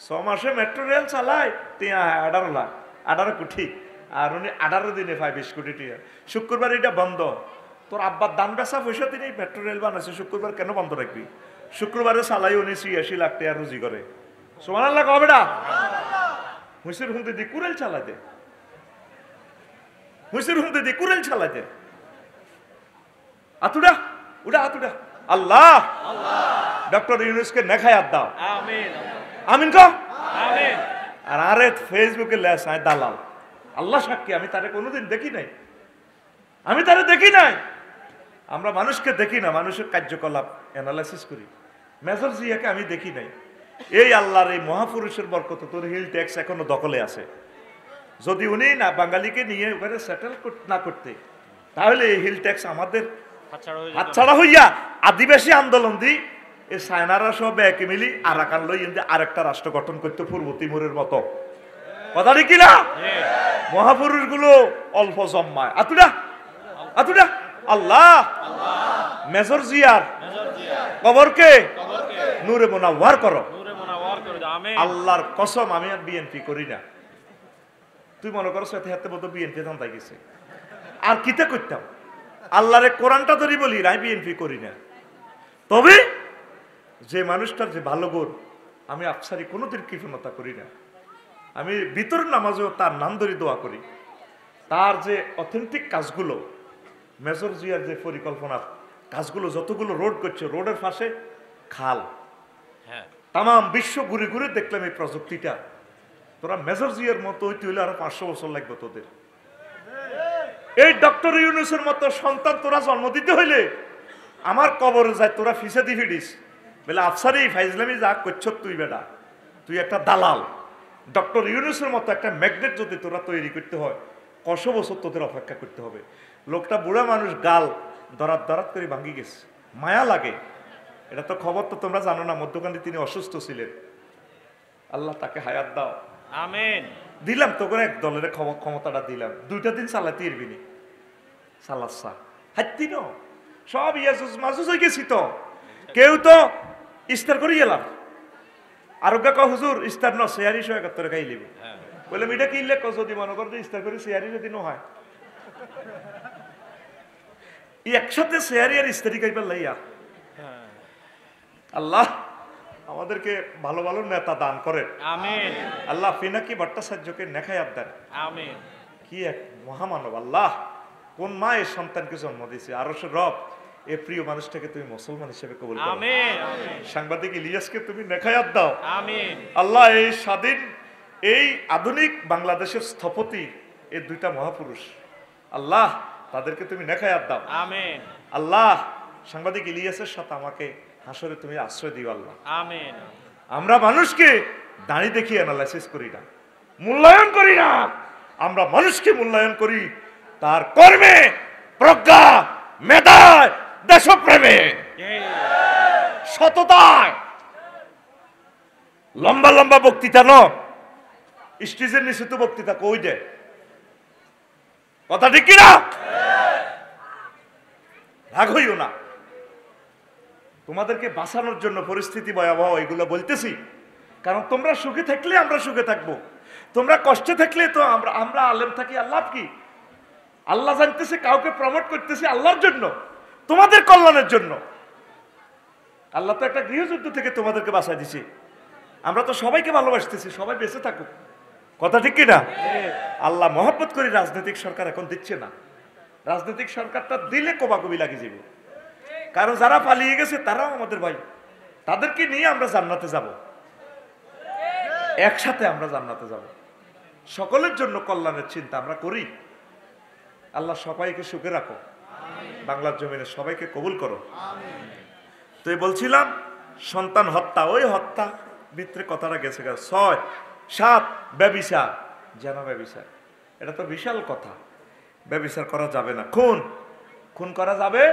6 মাসে মেট্রো রেল চালায় 18 লাখ 18 কোটি, আর উনি 18 দিনে পায় 20 কোটি টাকা। শুক্রবার এটা বন্ধ, তোর আব্বার দান বেচা পয়সা তিনি মেট্রো রেল বানাইছে, শুক্রবার কেন বন্ধ রাখবি? শুক্রবারে চালাই উনি 86 লাখ টাকা রুজি করে। সুবহানাল্লাহ কবে না? হুইসের হুমতে দি কুরেল চালাই দে, হুইসের হুমতে দি কুরেল চালাই দে, আতুডা উড়া আতুডা। আল্লাহ ডক্টর ইউনূসকে নেখায়াত দাও। আমিন। আমিন কো। আমিন। আর আরে ফেসবুকে লেস আয় দালাল, আল্লাহ সাক্ষী আমি তারে কোনোদিন দেখি নাই, আমি তারে দেখি নাই। আমরা মানুষকে দেখি না, মানুষের কার্যকলাপ অ্যানালাইসিস করি। মেজর জিয়াকে আমি দেখি নাই। এই আল্লাহর এই মহাপুরুষের বরকত তোর হিল ট্যাক্স এখনো দখলে আছে। যদি উনি না বাঙালিকে নিয়ে ওখানে সেটেল না করতে, তাহলে এই হিল ট্যাক্স আমাদের হাতছাড়া হইয়া আদিবাসী আন্দোলন দিই এই সায়নারা সব একে মিলি আরাকান লই আরেকটা রাষ্ট্র গঠন করতে পূর্ব তিমুরের মতো। কথা ঠিক কিনা? মহাপুরুষ গুলো অল্প জম্মায় আতুডা আতুডা। আল্লাহ মেজর জিয়ার কবরকে নূরে মুনাওয়ার করো। আল্লাহর কসম আমি আর বিএনপি করি না। তুই মনে করো সাথে হাতে মতো বিএনপি ধান্দায় গেছে, আর কিতা করতাম? আল্লাহরে কোরআনটা ধরি বলি আমি বিএনপি করি না। তবে যে মানুষটার যে ভালো গুণ, আমি আফসারি কোনোদিন কৃপণতা করি না। আমি ভিতর নামাজেও তার নাম ধরে দোয়া করি। তার যে অথেন্টিক কাজগুলো, মেজর জিয়ার যে পরিকল্পনা কাজগুলো, যতগুলো রোড করছে, রোডের পাশে খাল, তাম বিশ্ব ঘুরে ঘুরে দেখলাম এই প্রযুক্তিটা। তোরা মেজর জিয়ার মতো হইতে হইলে আরো 500 বছর লাগবে তোদের। এই ডক্টর ইউনূসের মতো সন্তান তোরা জন্ম দিতে হইলে আমার কবরে যায় তোরা ফিসে দি ফিডিস বলে আফসারি ফাইজলামি যা করছ তুই বেটা, তুই একটা দালাল। ডক্টর ইউনূসের মতো একটা ম্যাগনেট যদি তোরা তৈরি করতে হয়, কত বছর তোদের অপেক্ষা করতে হবে। লোকটা বুড়া মানুষ, গাল দরাত দরাত করে ভাঙ্গি গেছে, মায়া লাগে। এটা তো খবর তো তোমরা জানো না, মধ্যখানে তিনি অসুস্থ ছিলেন। আল্লাহ তাকে হায়াত দাও। আমিন। দিলাম তো করে এক দলের ক্ষমতাটা দিলাম, 2টা দিন চালাতে ইরবিনি চালাচ্ছা হাতি ন সব ইয়াজুজ মাজুজ হয়ে গেছি। তো কেউ তো ইস্তার করে গেলাম, আরোগ্য ক হুজুর ইস্তার ন শেয়ারি 171 খাই লিব বলে মিটা কিনলে যদি মনে করো ইস্তার করে শেয়ারি যদি ন হয় একসাথে শেয়ারি আর ইস্তারি খাইবার লাইয়া। আল্লাহ আমাদেরকে ভালো ভালো নেতা দান করেন। আমিন। আল্লাহ পিনাকি ভট্টাচার্যকে নেখায়াত দেন। আমিন। কি এক মহামানব আল্লাহ! কোন মা এই সন্তানকে জন্ম দিয়েছে? আরশের রব এই প্রিয় মানুষটাকে তুমি মুসলমান হিসেবে কবুল করো। আমিন। সাংবাদিক ইলিয়াসকে তুমি নেখায়াত দাও। আমিন। আল্লাহ এই স্বাধীন এই আধুনিক বাংলাদেশের স্থপতি এই 2টা মহাপুরুষ, আল্লাহ তাদেরকে তুমি নেখায়াত দাও। আমিন। আল্লাহ সাংবাদিক ইলিয়াসের সাথে আমাকে হাসরে তুমি আশ্রয় দিও আল্লাহ। আমিন। আমরা মানুষকে দাঁড়ি দেখিয়ে অ্যানালাইসিস করি না, মূল্যায়ন করি না। আমরা মানুষকে মূল্যায়ন করি তার কর্মে, প্রজ্ঞা, মেধায়, দেশপ্রেমে, সততায়। লম্বা লম্বা বক্তৃতা ন, স্টেজের নিচে তো বক্তৃতা কই দে, কথা ঠিক কিনা? রাগ হইও না। তোমাদেরকে বাঁচানোর জন্য পরিস্থিতি ভয়াবহ এগুলো বলতেছি, কারণ তোমরা সুখে থাকলে আমরা সুখে থাকবো, তোমরা কষ্টে থাকলে তো আমরা আলেম থাকি আল্লাহ কি? আল্লাহ জানতেছে কাউকে প্রমোট করতেছি আল্লাহর জন্য, তোমাদের কল্যাণের জন্য। আল্লাহ তো একটা গৃহযুদ্ধ থেকে তোমাদেরকে বাঁচাই দিছে। আমরা তো সবাইকে ভালোবাসতেছি, সবাই বেঁচে থাকুক, কথা ঠিক কিনা? আল্লাহ মহব্বত করে রাজনৈতিক সরকার এখন দিচ্ছে না। রাজনৈতিক সরকারটা দিলে কোবাকুবি লাগিয়ে যাবে, কারণ যারা পালিয়ে গেছে তারাও আমাদের ভাই, তাদেরকে নিয়ে আমরা জান্নাতে যাব, একসাথে আমরা জান্নাতে যাব। সকলের জন্য কল্যাণের চিন্তা আমরা করি। আল্লাহ সবাইকে সুখে রাখো, বাংলার জমিনে সবাইকে কবুল করো। তো বলছিলাম সন্তান হত্যা, ওই হত্যা ভিতরে কথাটা গেছে 6, 7 ব্যভিচার, যেন ব্যভিচার, এটা তো বিশাল কথা। ব্যভিচার করা যাবে না, খুন খুন করা যাবে।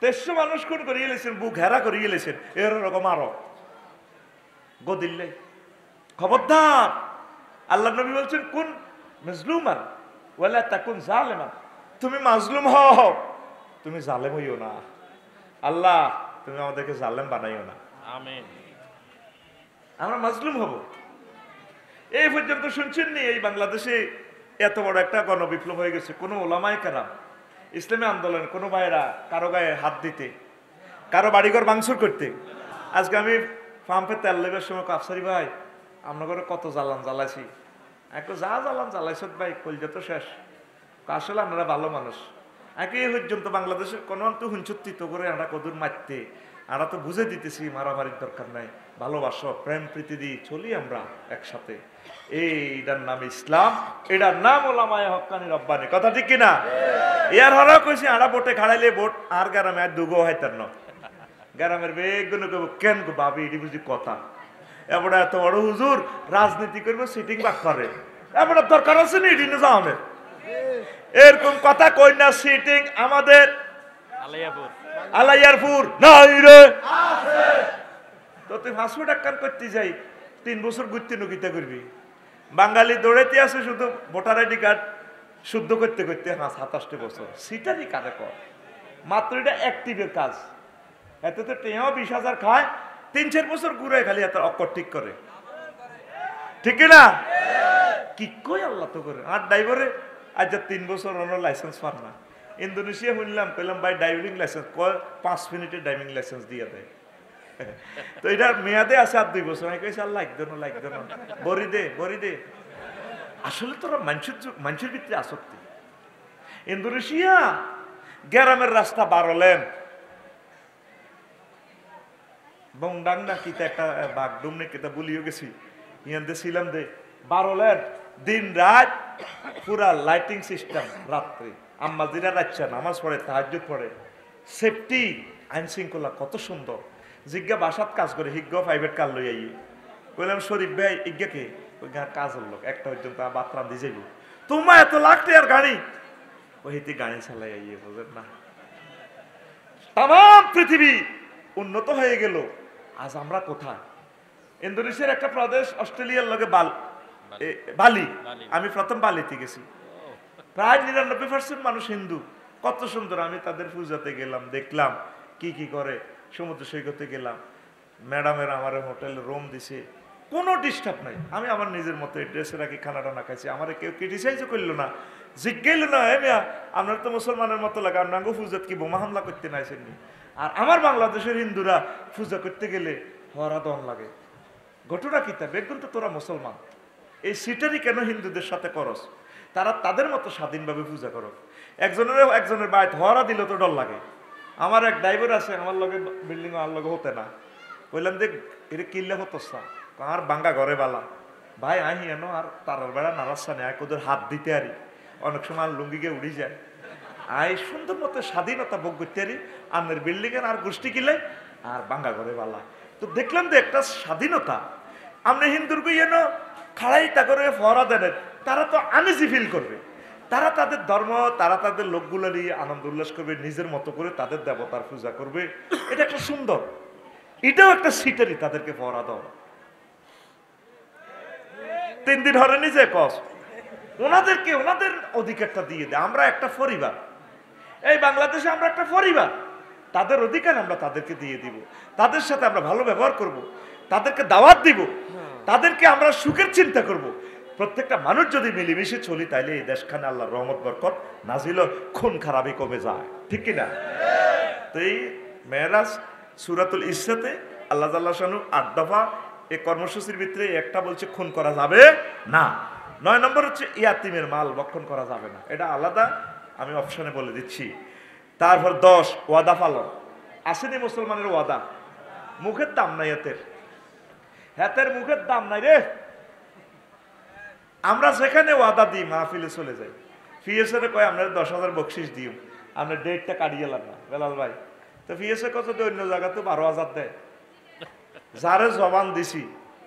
300 মানুষ খুন করিয়ে গেলেছেন, বুক হেরা করিয়ে গেলেছেন, এরকম আরো গদিল্লে। খবরদার, আল্লাহ নবী বলছেন কোন মাজলুমান ওয়ালা তাকুন জালেমান, তুমি মাজলুম হও, তুমি জালেম হইও না। আল্লাহ তুমি আমাদেরকে জালেম বানাইও না। আমিন। আমরা মাজলুম হব। এই পর্যন্ত শুনছেন নি এই বাংলাদেশে এত বড় একটা গণবিপ্লব হয়ে গেছে, কোনো ওলামায়ে কেরাম ইসলামী আন্দোলন কোনো ভাইরা কারো গায়ে হাত দিতে, কারো বাড়িঘর ভাঙচুর করতে। আজকে আমি পাম্পে তেল লেবার সময় আফসারি ভাই আপনার ঘরে কত জ্বালান জ্বালাইছি, একটু যা জ্বালান জ্বালাইছ ভাই কলজা তো শেষ, আসলে আপনারা ভালো মানুষ। একে এই পর্যন্ত বাংলাদেশের কোনো তো হুঞ্চুত্তিত করে আমরা কদুর মারতে, আমরা তো বুঝে দিতেছি মারামারির দরকার নাই, ভালোবাসো প্রেম প্রীতি দিয়ে চলি আমরা একসাথে। এইটার নাম ইসলাম, এটার নাম ওলামায়ে হক্কানি রব্বানি। কথা ঠিক কিনা? ইয়ার হরা কইছি আড়া বোটে খাড়াইলে বোট আর গ্রামে আর দুগো হইতার ন, গ্রামের বেগুলো কব কেন গো ভাবি এটি বুঝি কথা, এবারে এত বড় হুজুর রাজনীতি করবে সিটিং বাক করে, এবারে দরকার আছে নি এটি যাও আমি এরকম কথা কই না। সিটিং আমাদের আলাইয়াপুর আলাইয়ারপুর নাই রে তো তুই 500 টাকা করতে যাই 3 বছর ঘুরতে নকিতা করবি। বাঙালি দৌড়াইতে আছে শুধু ভোটার আইডি কার্ড শুদ্ধ করতে করতে 27 বছর, সিটারই কারে কর মাত্র এটা অ্যাক্টিভের কাজ। এত তো টেয়াও 20,000 খায়, 3-4 বছর ঘুরে খালি এত অক্ষর ঠিক করে, ঠিক না? কি কই আল্লাহ তো করে। আর ড্রাইভারে আজ 3 বছর অন্য লাইসেন্স পার না। ইন্দোনেশিয়া শুনলাম কইলাম ভাই ড্রাইভিং লাইসেন্স 5 মিনিটে ড্রাইভিং লাইসেন্স দিয়ে দেয়। তো এটার মেয়াদে আছে আর 2 বছর। আমি কইছি আল্লাহ লাগতো না বরি দে। আসলে তোরা মানুষের ভিতরে আসক্তি। ইন্দোনেশিয়া গ্রামের রাস্তা 12 লেন, বংডাং না কিতা একটা বাগডুম নে কিতা বলিও গেছি, ইয়ানতে ছিলাম দে 12 লেন, দিন রাত পুরা লাইটিং সিস্টেম। রাত্রি আম্মাজিরা রাচ্ছা নামাজ পড়ে, তাহাজ্জুদ পড়ে, সেফটি আইন শৃঙ্খলা কত সুন্দর। জিজ্ঞা বাসাত কাজ করে, হিজ্ঞ প্রাইভেট কার লই আইয়ে। কইলাম শরীফ ভাই ইজ্ঞা কে? ওই কাজের লোক, একটা পর্যন্ত বাতরা দিয়ে যাইব। তোমার এত লাখ টাকার গাড়ি, ওই হিতে গাড়ি চালাই আইয়ে, বুঝেন না? তাম পৃথিবী উন্নত হয়ে গেল, আজ আমরা কোথায়? ইন্দোনেশিয়ার একটা প্রদেশ, অস্ট্রেলিয়ার লগে বালি। আমি প্রথম বালিতে গেছি। প্রায় 99% মানুষ হিন্দু, কত সুন্দর। আমি তাদের পূজাতে গেলাম, দেখলাম কি করে। সমুদ্র সৈকতে গেলাম, ম্যাডামের আমার হোটেলে রুম দিছে, কোনো ডিস্টার্ব নাই। আমি আমার নিজের মতো ড্রেসে রাখি, খানা টানা খাইছি, আমার কেউ ক্রিটিসাইজও করলো না, জিজ্ঞেল না। মিয়া আপনার তো মুসলমানের মতো লাগে, আপনার পূজাত কি বোমা হামলা করতে নাইছেননি? আর আমার বাংলাদেশের হিন্দুরা পূজা করতে গেলে হরা দন লাগে। ঘটনা কি তা? বেগুন তো তোরা মুসলমান, এই সিটারি কেন হিন্দুদের সাথে করস? তারা তাদের মতো স্বাধীনভাবে পূজা করো। একজনের বাইত হরা দিলে তো ডর লাগে। আমার এক ড্রাইভার আছে, আমার লগে বিল্ডিং আমার লগে হতে না। কইলাম দেখ এটা কিনলে হতো আর বাঙ্গা ঘরে বালা ভাই আহি এনো আর তারার বেড়া নারাস্তা নেই, ওদের হাত দিতে আরি, অনেক সময় লুঙ্গিকে উড়ি যায়। আই সুন্দর মতো স্বাধীনতা ভোগ করতে আরি, আমের বিল্ডিং এর আর গোষ্ঠী কিলে আর বাঙ্গা ঘরে বালা। তো দেখলাম যে একটা স্বাধীনতা। আপনি হিন্দুর এনো খাড়াই তা করে ফরা দেন, তারা তো আনইজি ফিল করবে। তারা তাদের ধর্ম, তারা তাদের লোকগুলো নিয়ে আনন্দ উল্লাস করবে, নিজের মতো করে তাদের দেবতার পূজা করবে। এটা একটা সুন্দর, এটাও একটা সিটারি তাদেরকে ফরা দেওয়া। 3 দিন হরে নিজে কস ওনাদেরকে ওনাদের অধিকারটা দিয়ে দেয়। আমরা একটা পরিবার, এই বাংলাদেশে আমরা একটা পরিবার, তাদের অধিকার আমরা তাদেরকে দিয়ে দিব, তাদের সাথে আমরা ভালো ব্যবহার করব, তাদেরকে দাওয়াত দিব, তাদেরকে আমরা সুখের চিন্তা করব। প্রত্যেকটা মানুষ যদি মিলেমিশে চলি, তাইলে এই দেশখানে আল্লাহর রহমত বরকত নাজিল, খুন খারাপি কমে যায়, ঠিক কিনা? তো এই মেরাজ সূরাতুল ইসরাতে আল্লাহ জাল্লাহ শানু 8 দফা এই কর্মসূচির ভিতরে একটা বলছে খুন করা যাবে না। 9 নম্বর হচ্ছে ইয়াতিমের মাল ভক্ষণ করা যাবে না, এটা আলাদা, আমি অপশনে বলে দিচ্ছি। তারপর 10 ওয়াদা পালন। আসেনি মুসলমানের ওয়াদা, মুখের দাম নাই হাতের মুখের দাম নাই রে। আমরা যেখানে ওয়াদা দিই মাহফিলে চলে যাই, ফিএসএ কয় আপনার 10,000 বকশিস দিও, আপনার ডেটটা কাটিয়ে লাগ না বেলাল ভাই। তো ফিএসএ কত অন্য জায়গাতে 12,000 দেয়। যারে জবান দিছি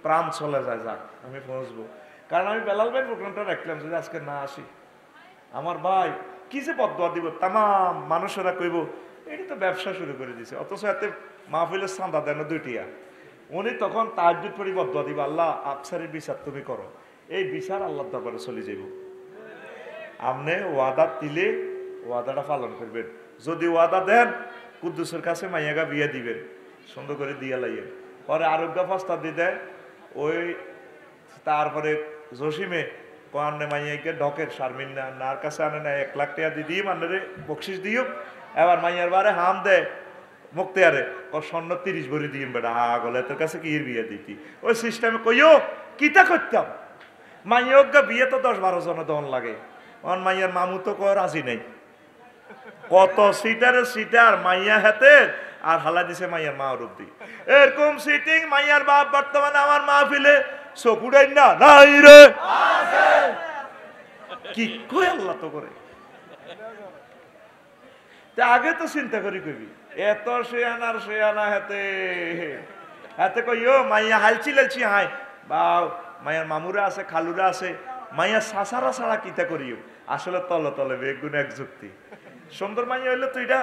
প্রাণ চলে যায়, যাক আমি পৌঁছবো। কারণ আমি বেলাল ভাইয়ের প্রোগ্রামটা রাখলাম যদি আজকে না আসি আমার ভাই কি যে বদদোয়া দিব, তাম মানুষেরা কইব এটা তো ব্যবসা শুরু করে দিছে, অথচ এতে মাহফিলের চাঁদা দেন দুইটিয়া। উনি তখন তাহাজ্জুদ পড়ি বদদোয়া দিব, আল্লাহ আফসারের বিচার তুমি করো, এই বিচার আল্লাহর দরবারে চলে যাইব। আপনি ওয়াদা দিলে ওয়াদাটা পালন করবেন। যদি ওয়াদা দেন কুদ্দুসের কাছে মাইয়াগা বিয়ে দিবেন, সুন্দর করে দিয়ে লাইয়েন, পরে আরোগ্য প্রস্তাব দিয়ে দেয় ওই, তারপরে জসিমে কোয়ান্নে মাইয়াকে ঢকের শারমিন না নার কাছে আনে না 1 লাখ টাকা দিয়ে মানে বকশিস দিও, এবার মাইয়ার বারে হাম দেয় মুক্তিয়ারে স্বর্ণ 30 ভরি দিম বেটা গলে তোর কাছে কি বিয়ে দিতি, ওই সিস্টেমে কইও কিতা করতাম। মাইয়গা বিয়ে তো 10-12 জন দন লাগে, অন মাইয়ার মামু তো কয় রাজি নেই, কত সিটারে সিটার মাইয়া হাতে আর হালা দিছে মাইয়ার মা রূপদি, এরকম সিটিং মাইয়ার বাপ বর্তমানে আমার মাহফিলে চকুড়াই না নাই রে কি কই আল্লাহ তো করে। আগে তো চিন্তা করি কবি এত শেয়ানার শেয়ানা হাতে হাতে কইও মাইয়া হালছি লালছি হাই বা মাইয়ার মামুরা আছে খালুরা আছে, মাইয়া সাসারা ছাড়া কিতা করিও, আসলে তলে তলে বেগুন এক যুক্তি। সুন্দর মাইয়া হইলে তো এটা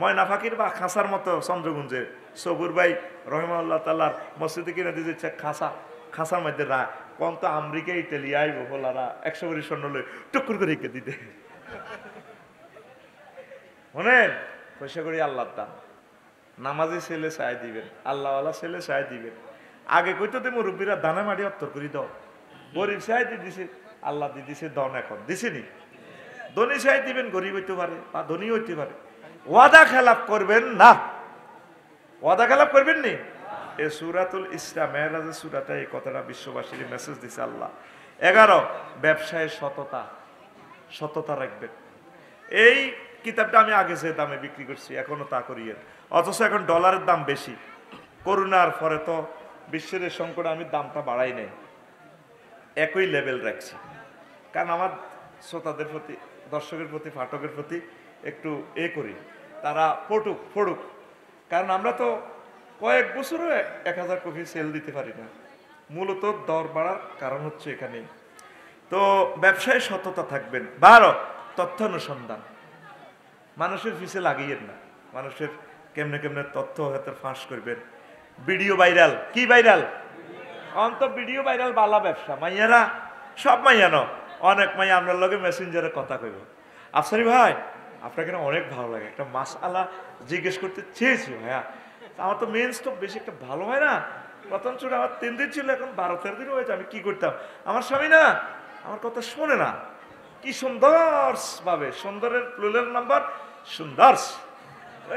ময়না ফাঁকির বা খাঁচার মতো চন্দ্রগুঞ্জের সবুর ভাই রহিমাল্লাহ তাল্লার মসজিদে কিনে দিয়েছে খাঁচা, খাঁচার মধ্যে রা কম তো আমেরিকা ইটালি আইব বলারা 100 ভরি স্বর্ণ লই টুকুর করে রেখে দিতে শোনেন, পয়সা করি আল্লাহর দাম, নামাজি ছেলে চাই দিবেন, আল্লাহওয়ালা ছেলে চাই দিবেন। আগে কইতো তো মুরব্বীরা দানা মারি অত্তর করি দাও, গরিব চাই দিয়ে দিছে আল্লাহ দিয়ে দিছে দন, এখন দিছেনি ধনী চাই দিবেন, গরিব হইতে পারে বা ধনী হইতে পারে। ওয়াদা খেলাপ করবেন না, ওয়াদা খেলাপ করবেন নি। এ সূরাতুল ইসরা মেরাজের সূরাতে এই কথাটা বিশ্ববাসীর মেসেজ দিছে আল্লাহ। 11 ব্যবসায় সততা, সততা রাখবেন। এই কিতাবটা আমি আগে যে দামে বিক্রি করছি এখনো তা করিয়েন, অথচ এখন ডলারের দাম বেশি, করোনার পরে তো বিশ্বের সংকটে আমি দামটা বাড়াই নাই, একই লেভেল রাখছি, কারণ আমার শ্রোতাদের প্রতি, দর্শকের প্রতি, পাঠকের প্রতি একটু করি, তারা পড়ুক, কারণ আমরা তো কয়েক বছরও 1000 কপি সেল দিতে পারি না, মূলত দর বাড়ার কারণ হচ্ছে এখানেই। তো ব্যবসায় সততা থাকবেন। 12 তথ্য অনুসন্ধান, মানুষের পিছে লাগিয়েন না, মানুষের কেমনে কেমনে তথ্য হাতে ফাঁস করবেন। ভিডিও ভাইরাল, কি ভাইরাল অন্ত ভিডিও ভাইরাল বালা ব্যবসা, মাইয়ারা সব মাইয়ানো, অনেক মাইয়া আপনার লগে মেসেঞ্জারে কথা কইব, আফসারি ভাই আপনাকে না অনেক ভালো লাগে, একটা মাসআলা জিজ্ঞেস করতে চেয়েছি ভাইয়া, আমার তো মেন স্টপ বেশি একটা ভালো হয় না, প্রথম ছোট আমার 3 দিন ছিল, এখন 12-13 দিন হয়েছে, আমি কি করতাম, আমার স্বামী না আমার কথা শোনে না, কি সুন্দর ভাবে, সুন্দরের প্লুরাল নাম্বার সুন্দর,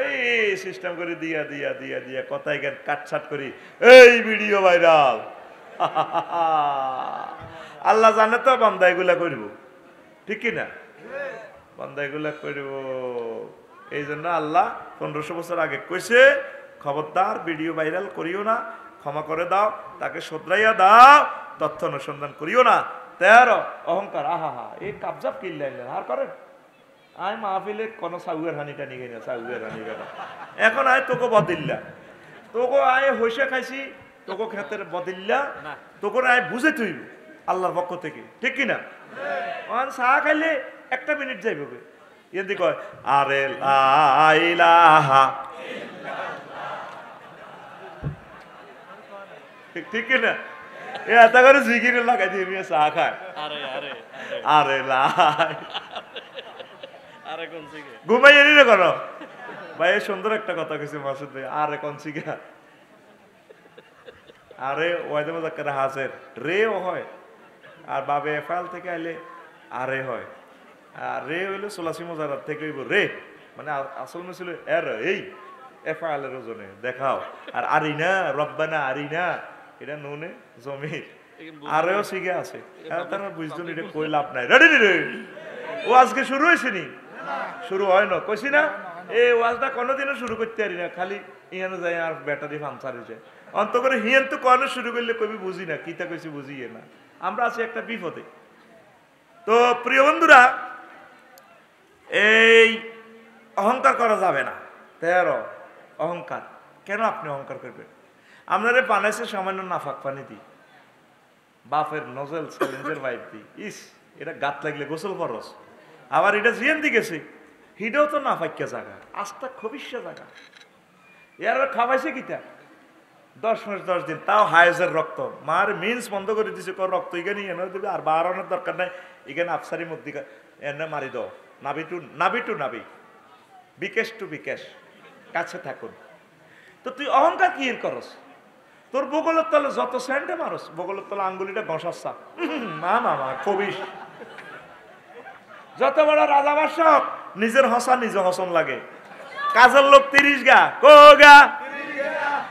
এই সিস্টেম করে দিয়া দিয়া দিয়া দিয়া কথাই জ্ঞান কাটছাট করি, এই ভিডিও ভাইরাল আল্লাহ জানে তো বান্দা এগুলা করব, ঠিক কিনা বান্দা এগুলা করব। এই জন্য আল্লাহ 1500 বছর আগে কইছে খবরদার ভিডিও ভাইরাল করিও না, ক্ষমা করে দাও, তাকে শোধরাইয়া দাও, তথ্য অনুসন্ধান করিও না। 13 অহংকার, আহা এই কাবজাব কিনলেন আর করেন, আয় মাহফিলে কোনো সাউয়ের হানিটা নিয়ে না, সাউয়ের হানি বেড়া, এখন আয় তোকে বদিল্লা, তোকে আয় হইসা খাইছি, তোকে খেতের বদিল্লা, তোকে আয় বুঝে তুই আল্লাহর পক্ষ থেকে, ঠিক কিনা চা খাইলে 1 মিনিট যাইবে, এদি কয় আরে লা ইলাহা ঠিক কিনা, এটা করে জিকির লাগাই দিয়ে চা খায়, আরে লাই ঘুমাই এনি না কেন ভাই, সুন্দর একটা কথা কইছে মাসুদ ভাই, আরে কোন সিগা, আরে ওয়াইদে মুজাক্কার হাজির রে ও হয়, আর বাবে এফআল থেকে আইলে আরে হয়, আর রে হইলো সোলাসি মুজারাত থেকে হইব রে, মানে আসল মিছিল এর এই এফআল এর ওজনে দেখাও, আর আরিনা রব্বানা আরিনা এটা নুনে জমির, আরেও সিগা আছে, তারা বুঝছেন এটা কই লাভ নাই, রেডি রে ও আজকে শুরু হয়েছে নি, শুরু হয় না কইছি না, এই ওয়াজটা কোনোদিনও শুরু করতে পারি না, খালি ইয়ানো যায় আর ব্যাটারি পাংচার হয়ে যায়, অন্ত করে হিয়ান তো কোনো শুরু করলে কবি বুঝি না, কিতা কইছি বুঝিয়ে না, আমরা আছি একটা বিপদে। তো প্রিয় বন্ধুরা, এই অহংকার করা যাবে না। 13 অহংকার, কেন আপনি অহংকার করবেন, আপনারে বানাইছে সামান্য নাফাক পানি দি, বাপের নজল চ্যালেঞ্জের বাইর দি, ইস এটা গাত লাগলে গোসল ফরস, আবার এটা জিয়ান দি গেছে হিডেও তো না ফাইকা জায়গা আস্তা খবিষ্যা জায়গা এর খাওয়াইছে কিতা 10 মাস 10 দিন তাও হায়েজের রক্ত মার মিন্স বন্ধ করে দিছে কর রক্ত এখানে এনে দেবে আর বাড়ানোর দরকার নাই এখানে আফসারি মধ্যে এনে মারি দাও নাবি টু নাবি বিকেশ টু বিকেশ কাছে থাকুন তো তুই অহংকার কি এর করস তোর বগলের তলে যত স্যান্ডে মারস বগলের তলে আঙ্গুলিটা ঘষাচ্ছা মা মামা কবিস যত বড় রাজা বাসক নিজের হসা নিজে হসন লাগে কাজের লোক 30 গা কো গা